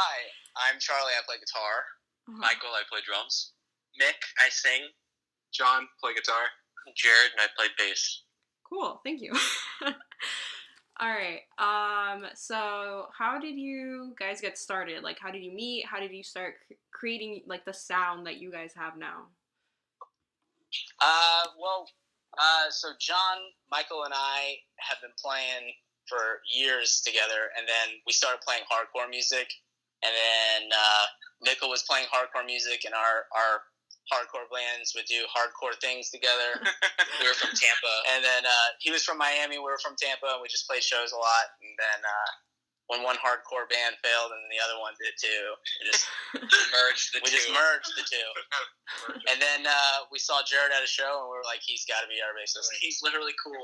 Hi, I'm Charlie. I play guitar. Michael, I play drums. Mick, I sing. John, play guitar. Jared, and I play bass. Cool, thank you. All right. So how did you guys get started? Like, how did you meet? How did you start creating like the sound that you guys have now? So John, Michael, and I have been playing for years together, and then we started playing hardcore music, and then Michael was playing hardcore music, and our hardcore bands would do hardcore things together. We were from Tampa. And then he was from Miami, we were from Tampa, and we just played shows a lot, and then when one hardcore band failed and the other one did too, we just merged the two. And then we saw Jared at a show, and we were like, he's got to be our bassist. He's literally cool.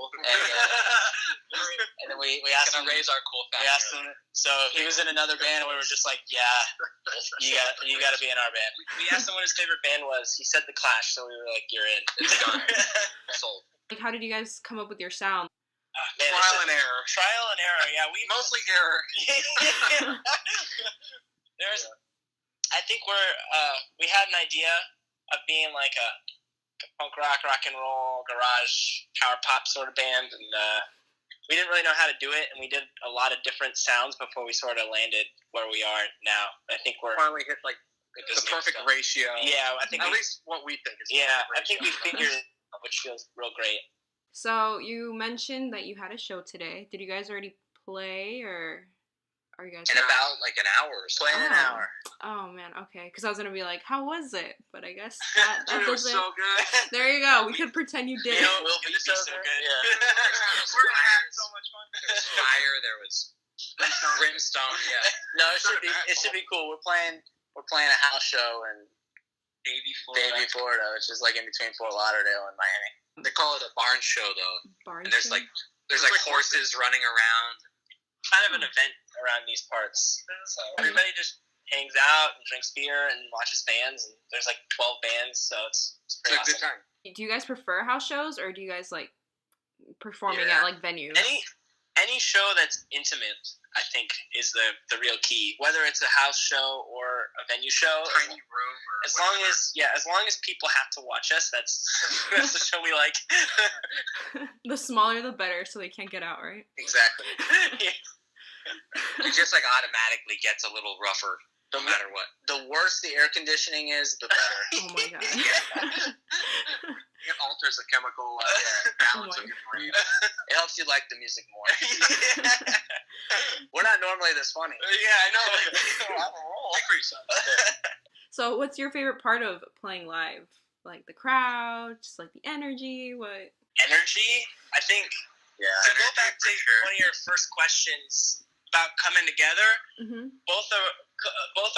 And then we asked him. Raise our cool factor. We asked him. So he was in another band, and we were just like, yeah, you got to be in our band. We asked him what his favorite band was. He said The Clash, so we were like, you're in. It's done. Sold. Like, how did you guys come up with your sound? Trial and error. Trial and error, yeah. We Mostly error. I think we had an idea of being like a punk rock and roll, garage, power pop sort of band, and we didn't really know how to do it, and we did a lot of different sounds before we sort of landed where we are now. I think we're finally hit like the perfect ratio. Yeah, I think at least what we think is. Yeah, I think we figured it out, which feels real great. So you mentioned that you had a show today. Did you guys already play, or are you guys In about like an hour or so. Playing an hour. Oh man, okay. Because I was gonna be like, how was it? But I guess that Dude, it was doesn't. so good. There you go. We could pretend you did. We'll be so good. Yeah. We're gonna have so much fun. There was fire. There was brimstone. Yeah. No, it should be cool. We're playing a house show in Davie, Florida, which is like in between Fort Lauderdale and Miami. They call it a barn show though. Barn and there's show? like horses running around. Kind of an event around these parts. So everybody just hangs out and drinks beer and watches bands, and there's like 12 bands, so it's pretty It's a good awesome. time. Do you guys prefer house shows, or do you guys like performing at like venues? Any show that's intimate, I think, is the real key. Whether it's a house show or a venue show, Tiny room. as long as people have to watch us, that's the show we like. The smaller the better, so they can't get out, right? Exactly. It just like automatically gets a little rougher no matter what. The worse the air conditioning is, the better. Oh my god. It alters the chemical balance of your brain. It helps you like the music more. We're not normally this funny. Yeah, I know. So, what's your favorite part of playing live? Like the crowd, just like the energy. What? Energy, I think. Yeah. To go back to one of your first questions about coming together, Mm-hmm. both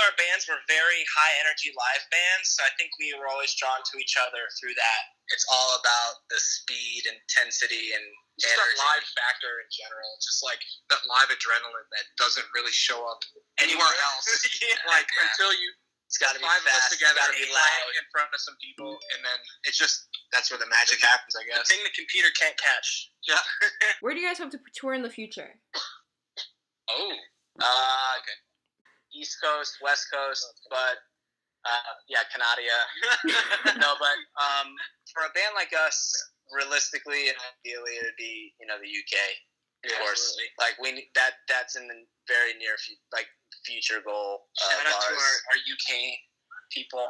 our bands were very high energy live bands, so I think we were always drawn to each other through that. It's all about the speed, intensity, and Just energy. that live factor in general. It's just like that live adrenaline that doesn't really show up anywhere else. Like until you It's got to be five of us fast. together, Got to be loud. in front of some people, and then it's just that's where the magic happens, I The guess. thing the computer can't catch. Yeah. Where do you guys hope to tour in the future? Oh. Okay. East Coast, West Coast, but Canada. No, but for a band like us, realistically and ideally, it'd be the UK, of course. Absolutely. Like that's in the very near future goal. Shout out to our UK people.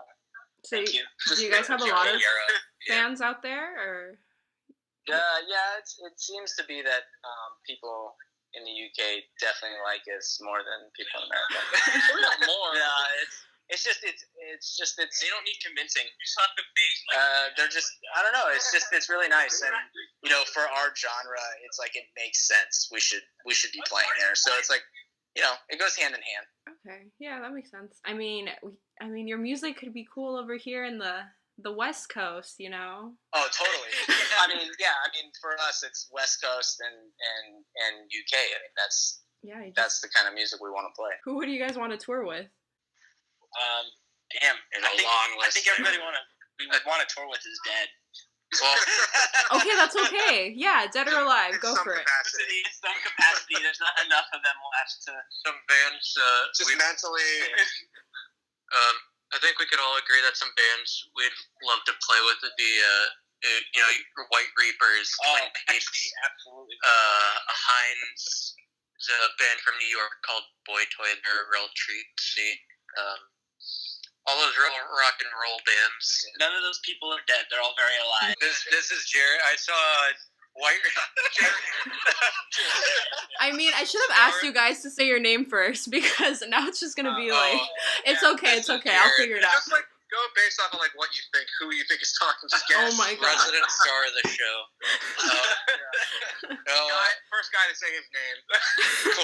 So, Thank you. do you guys have a lot of Europe. fans out there, or? It seems to be that people in the UK definitely like us more than people in America. More. Yeah, it's just They don't need convincing. You just have to face they're just, I don't know, it's really nice, and for our genre, it's like it makes sense. We should be playing there, so it's like it goes hand in hand. Okay, yeah, that makes sense. I mean, your music could be cool over here in the West Coast, Oh, totally. I mean, for us, it's West Coast and UK. I mean, that's the kind of music we want to play. Who do you guys want to tour with? Damn. There's a long list. I think everybody we would want to tour with is dead. Well, Okay, that's okay. Yeah, dead or alive, In go some for it. capacity. In some capacity, there's not enough of them left to. some bands, Just mentally. I think we could all agree that some bands we'd love to play with would be, your White Reapers, Twin Peaks, Absolutely. Heinz, there's a band from New York called Boy Toy. They're a real treat to see. All those real rock and roll bands. None of those people are dead. They're all very alive. This is Jared. I saw White. I mean, I should have asked you guys to say your name first because now it's just gonna be like, it's okay, it's okay. I'll figure it out. Just like go based off of like what you think, who you think is talking. Just guess. Oh my god. Resident star of the show. First guy to say his name.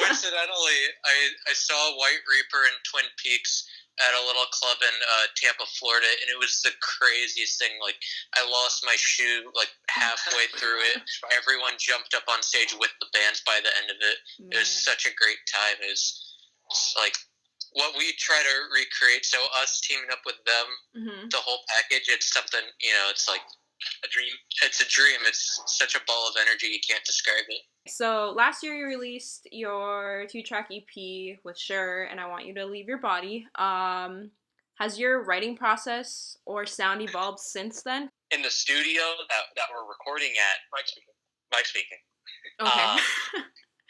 Coincidentally, I saw White Reaper and Twin Peaks at a little club in Tampa, Florida, and it was the craziest thing. Like, I lost my shoe like halfway through it. Everyone jumped up on stage with the bands by the end of it. It was such a great time. It's like what we try to recreate. So us teaming up with them, the whole package, it's something, it's like a dream. It's a dream. It's such a ball of energy. You can't describe it. So last year you released your 2-track EP with Sure, and I Want You to Leave Your Body. Has your writing process or sound evolved since then? In the studio that we're recording at, Mike speaking. Okay.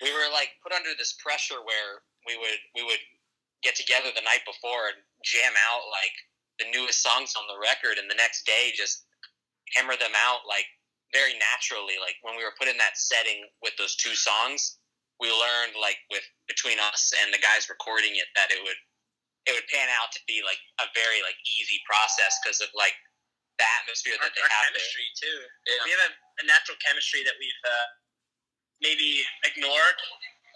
We were like put under this pressure where we would get together the night before and jam out like the newest songs on the record, and the next day just hammer them out like very naturally. Like when we were put in that setting with those 2 songs, we learned like between us and the guys recording it that it would pan out to be like a very like easy process because of like the atmosphere that they have chemistry there. too. Yeah. We have a natural chemistry that we've maybe ignored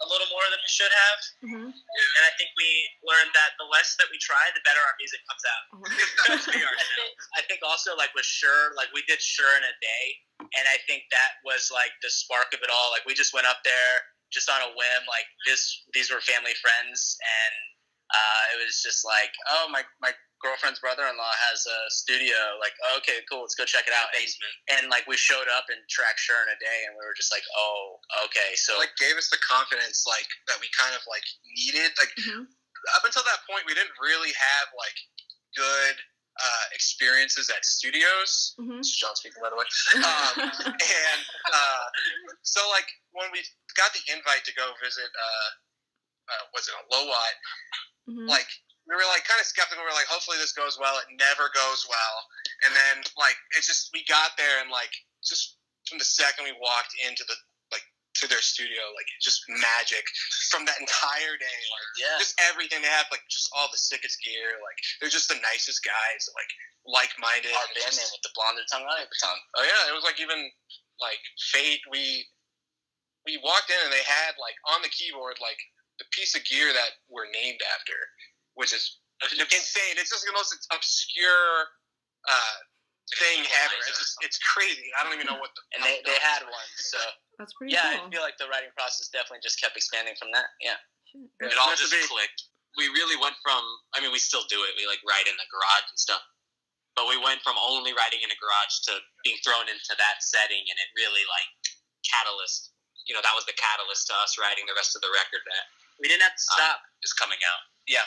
a little more than we should have. And I think we learned that the less that we try, the better our music comes out. I think also like with Sure, like we did Sure in a day, and I think that was like the spark of it all. Like we just went up there just on a whim. Like these were family friends, and it was just like, oh, my girlfriend's brother-in-law has a studio. Like, oh, okay, cool, let's go check it out. Basement. And like we showed up and tracked Sure in a day, and we were just like, oh, okay. So like gave us the confidence like that we kind of like needed. Like up until that point, we didn't really have like good experiences at studios. This is John speaking, by the way. So like when we got the invite to go visit, was it a Lowot? Like we were like kind of skeptical. We were like, hopefully this goes well. It never goes well. And then like it's just we got there and like just from the second we walked into to their studio, like just magic from that entire day. Like just everything they have, like just all the sickest gear. Like they're just the nicest guys, like-minded. Our band name with the blonder tongue, I have a tongue. Oh yeah, it was like even like Fate. We walked in and they had like on the keyboard like the piece of gear that we're named after, which is insane. It's just the most obscure thing ever. It's crazy. I don't even know what the. And they had one, so that's pretty cool. I feel like the writing process definitely just kept expanding from that. Yeah. It all just clicked. We really went from, we still do it. We like write in the garage and stuff. But we went from only writing in a garage to being thrown into that setting, and it really like catalyst. That was the catalyst to us writing the rest of the record that we didn't have to stop. Is coming out. Yeah.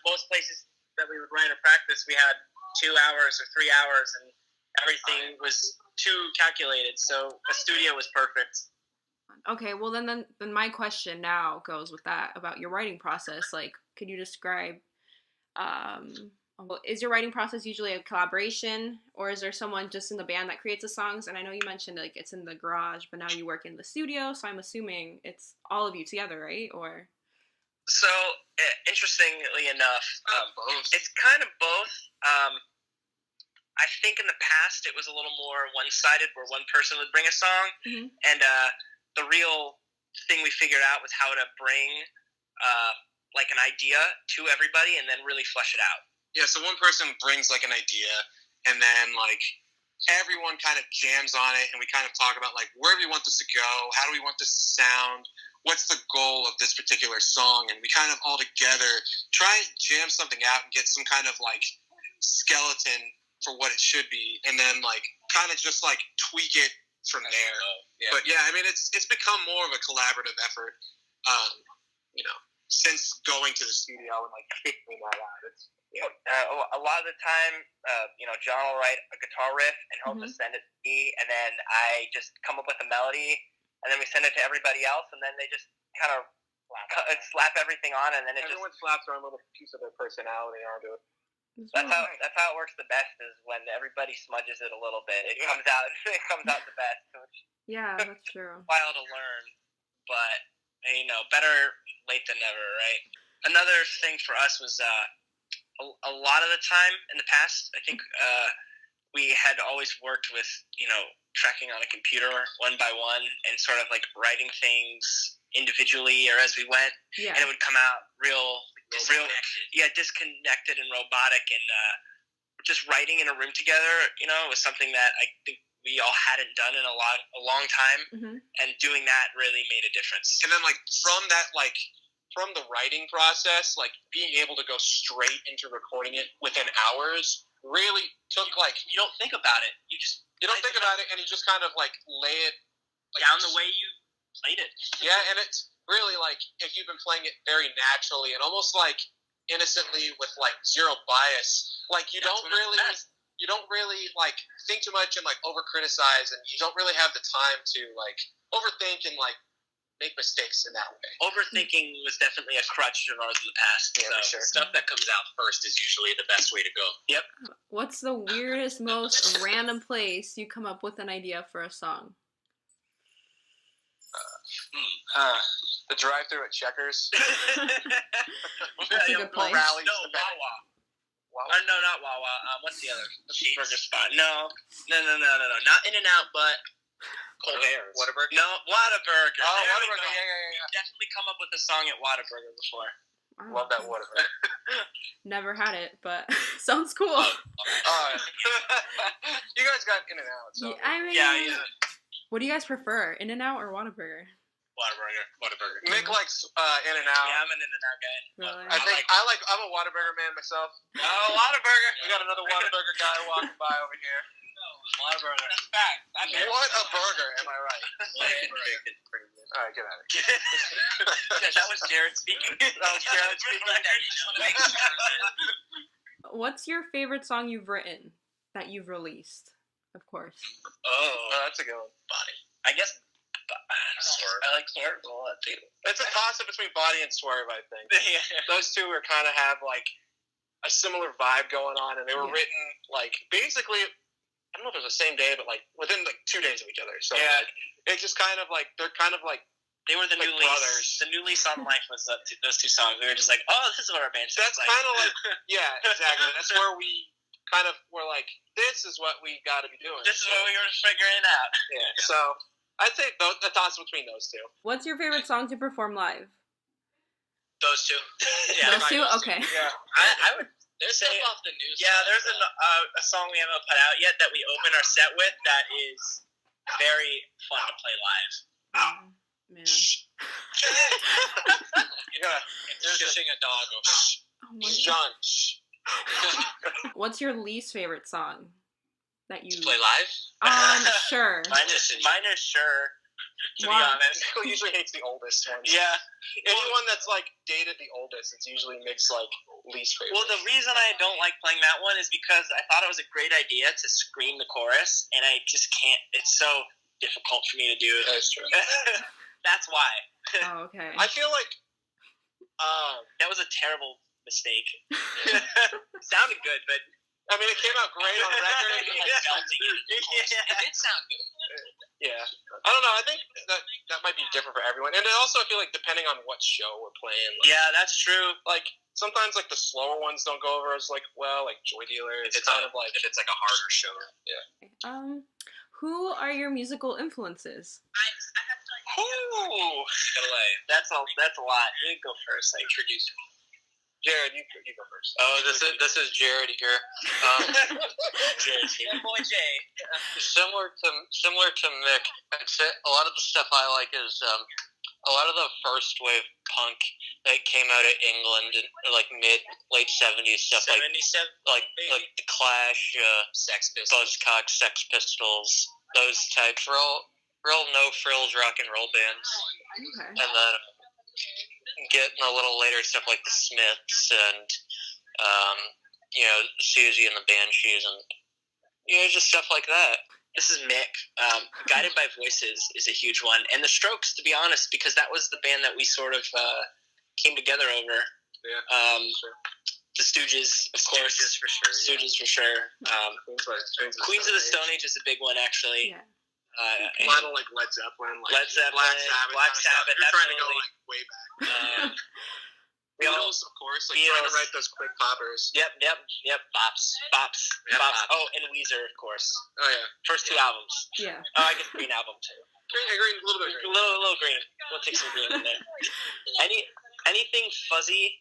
Most places that we would write or practice, we had 2 hours or 3 hours, and everything was too calculated. So a studio was perfect. Okay, well then my question now goes with that about your writing process. Like, could you describe? Is your writing process usually a collaboration, or is there someone just in the band that creates the songs? And I know you mentioned like it's in the garage, but now you work in the studio, so I'm assuming it's all of you together, right? Or so interestingly enough, both. It's kind of both. I think in the past it was a little more one-sided, where one person would bring a song, and the real thing we figured out was how to bring like an idea to everybody and then really flesh it out. Yeah, so one person brings like an idea, and then like everyone kind of jams on it, and we kind of talk about like where do we want this to go, how do we want this to sound, what's the goal of this particular song, and we kind of all together try and jam something out and get some kind of like skeleton for what it should be, and then like kind of just like tweak it from there. Yeah. But yeah, I mean, it's become more of a collaborative effort. Since going to the studio and like figuring that out. A lot of the time, John will write a guitar riff and he'll just send it to me, and then I just come up with a melody, and then we send it to everybody else, and then they just kind of slap everything on, and then everyone slaps their own little piece of their personality onto it. That's how it works the best, is when everybody smudges it a little bit. It comes out the best. Yeah, that's true. A while to learn, but better late than never, right? Another thing for us was a lot of the time in the past, I think we had always worked with tracking on a computer one by one and sort of like writing things individually or as we went, and it would come out real disconnected and robotic, and just writing in a room together, was something that I think we all hadn't done in a long time, and doing that really made a difference. And then from the writing process, being able to go straight into recording it within hours really took you don't think about it. You don't think about it, and you just kind of lay it down the way you played it. Yeah, and it's really if you've been playing it very naturally and almost innocently with zero bias, you don't really think too much and over criticize, and you don't really have the time to overthink and make mistakes in that way. Overthinking was definitely a crutch of ours in the past. Yeah, so for sure. Stuff that comes out first is usually the best way to go. Yep. What's the weirdest, most random place you come up with an idea for a song? The drive-thru at Checkers. That's a good place. Wawa. No, not Wawa. What's the other burger spot? No. Not In-N-Out, but Colbert's. Whataburger? No, Whataburger. Oh, Whataburger. Yeah. Definitely come up with a song at Whataburger before. Love that Whataburger. Never had it, but sounds cool. You guys got In-N-Out, so. Yeah, I mean, yeah. What do you guys prefer, In-N-Out or Whataburger? Whataburger. Nick likes In-N-Out. Yeah, I'm an In-N-Out guy. Really? I'm a Whataburger man myself. Oh, Whataburger. We got another Whataburger guy walking by over here. Whataburger. That's fact. What a burger, am I right? All right, get out of here. That was Jared speaking. What's your favorite song you've written that you've released? Of course. Oh, that's a good one. Body. I guess. Swerve. I like Swerve a lot too. It's a toss-up between Body and Swerve, I think. Those two are kind of have a similar vibe going on, and they were written basically. I don't know if it was the same day, but within 2 days of each other. So it's just kind of they're kind of they were the new brothers. lease. The new lease on life was those two songs. We were just this is what our band sounds like. That's kind of yeah, exactly. That's where we kind of were this is what we got to be doing. This is what we were figuring out. Yeah. So I'd say the toss between those two. What's your favorite song to perform live? Those two. Those two? Okay. Yeah. I would. There's stuff off the news. Yeah, there's a song we haven't put out yet that we open our set with that is very fun to play live. Man. There's shushing a dog. Oh my John. What's your least favorite song that you play live? Sure. Mine is Sure. To be honest, Nico usually hates the oldest ones. Yeah. Anyone that's dated the oldest, it's usually Nick's least favorite. Well, the reason I don't like playing that one is because I thought it was a great idea to scream the chorus, and I just can't. It's so difficult for me to do. That's true. That's why. Oh, okay. I feel that was a terrible mistake. Sounded good, but I mean, it came out great on record. It did sound good. Yeah. I don't know. I think that might be different for everyone. And then also, I feel depending on what show we're playing. Yeah, that's true. Sometimes, the slower ones don't go over as, well, Joy Dealer. It's kind of if it's a harder show. Yeah. Who are your musical influences? Ooh. That's a lot. You go first. I introduce you. Jared, you go first. Oh, this is Jared here. Jared, boy Jay. Similar to Mick, I'd say a lot of the stuff I like is a lot of the first wave punk that came out of England in like late 70s stuff, 77, like the Clash, Sex Pistols, Buzzcocks, Sex Pistols, those types, real no frills rock and roll bands. Okay. And then getting a little later stuff like the Smiths and Susie and the Banshees and just stuff like that. This is Mick. Guided by Voices is a huge one, and the Strokes, to be honest, because that was the band that we sort of came together over. Yeah. The Stooges, of course. Stooges for sure. Stooges for sure. Queens of the Stone Age is a big one, actually. Yeah. A lot of like Led Zeppelin, Led Zeppelin, Black Sabbath. You're trying to go absolutely. like way back. Beatles, of course, like trying to write those quick poppers. Yep. Bops. Yeah, Bops. Oh, and Weezer, of course. Oh yeah. First 2 albums. Yeah. Oh, I guess Green album too. Green, a little bit of green. A little green. We'll take some green in there. Anything fuzzy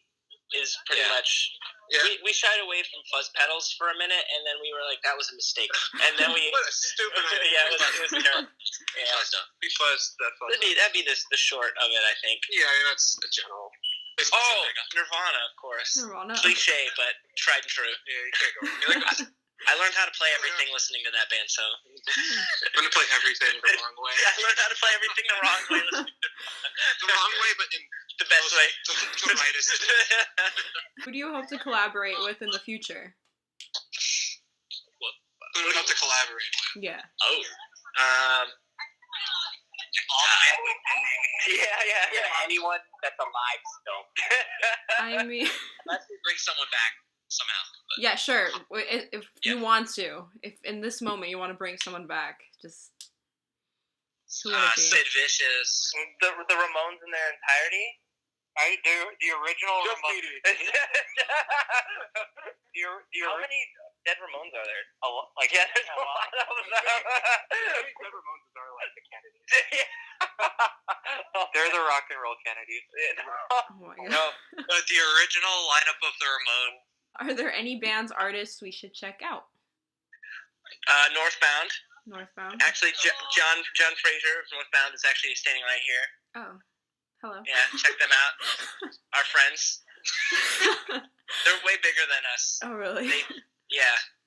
is pretty much. Yeah. We shied away from fuzz pedals for a minute, and then we were like, that was a mistake. And then we. What a stupid idea. Yeah, it was terrible. Yeah. We fuzzed that fuzz. That'd be the short of it, I think. Yeah, I mean, that's a general. Oh, Nirvana, of course. Nirvana. Cliche, but tried and true. Yeah, you can't go. You like I learned how to play everything listening to that band, so. I'm gonna play everything the wrong way. I learned how to play everything the wrong way listening to The wrong way, but in the best way. The rightest. Who do you hope to collaborate with in the future? Who do we have to collaborate with? Yeah. Oh. Yeah. Anyone that's alive still. I mean, Let's bring someone back somehow. But yeah, sure. If you want to, if in this moment you want to bring someone back, just who would it be? Sid Vicious. The Ramones in their entirety? The original Ramones. How many dead Ramones are there? A lot. Like, yeah, there's a lot of them. Dead Ramones are like the Kennedys. They're the rock and roll Kennedys. Oh my God. No, but the original lineup of the Ramones. Are there any bands, artists we should check out? Northbound. Northbound. Actually, John Fraser of Northbound is actually standing right here. Oh, hello. Yeah, check them out. Our friends. They're way bigger than us. Oh, really?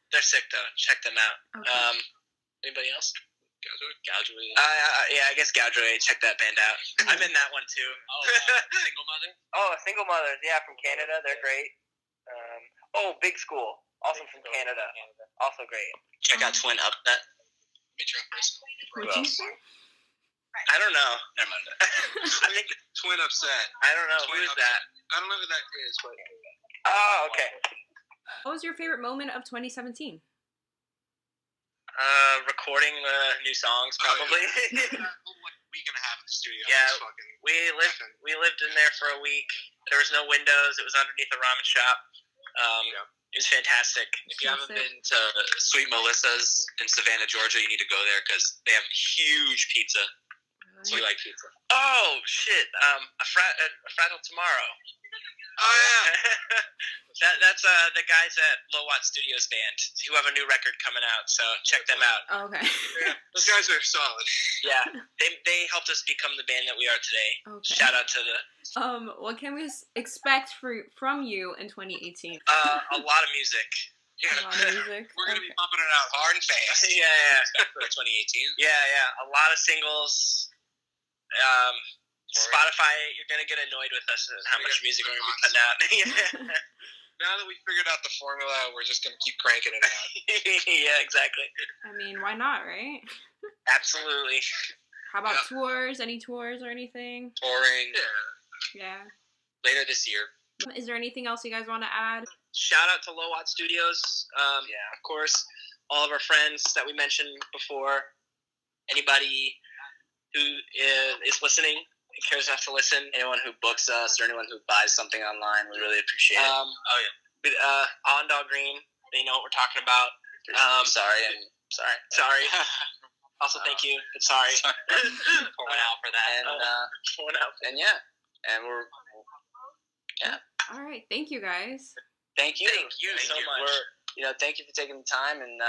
They're sick though. Check them out. Okay. Anybody else? Goudreau. I guess Goudreau. Check that band out. I'm in that one too. Single Mother. Oh, Single Mothers. Yeah, from Canada. They're great. Big School. Also from Canada. Also great. Check out Twin Upset. Let me try first. What'd you say? I don't know. Never mind. I think Twin Upset. I don't know. Twin Who is Upset. that? I don't know who that is, but. Oh, okay. What was your favorite moment of 2017? Recording the new songs, probably. Week and a half in the studio. Yeah, Just fucking we lived in there for a week. There was no windows. It was underneath a ramen shop. It was fantastic. If you haven't been to Sweet Melissa's in Savannah, Georgia, you need to go there because they have huge pizza. So we like pizza. Oh shit! A Fragile Tomorrow. Oh yeah. That's the guys at Low Watt Studios band who have a new record coming out. So check them out. Oh, okay. Yeah, those guys are solid. Yeah, they helped us become the band that we are today. Okay. Shout out to the. What can we expect from you in 2018? A lot of music. A lot of music. We're gonna be pumping it out hard and fast. Yeah. For 2018. Yeah. A lot of singles. Spotify, you're gonna get annoyed with us and how much music we're gonna be putting out. Now that we figured out the formula, we're just gonna keep cranking it out. Yeah, exactly. I mean, why not, right? Absolutely. How about tours? Any tours or anything? Touring. Yeah. Later this year. Is there anything else you guys want to add? Shout out to Low Watt Studios. Of course, all of our friends that we mentioned before. Anybody who is listening, cares enough to listen. Anyone who books us or anyone who buys something online, we really appreciate it. Allendale Green, they know what we're talking about. Sorry. Also, thank you. Sorry. Pouring out for that. And we're All right. Thank you, guys. Thank you. Thank you so much. thank you for taking the time, and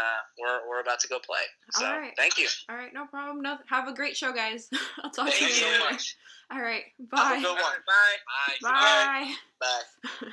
we're about to go play. So All right. thank you. All right, no problem. Have a great show, guys. I'll talk to Thank you you so later. much. All right, Have a bye. good one. Bye. Bye. Bye. Bye.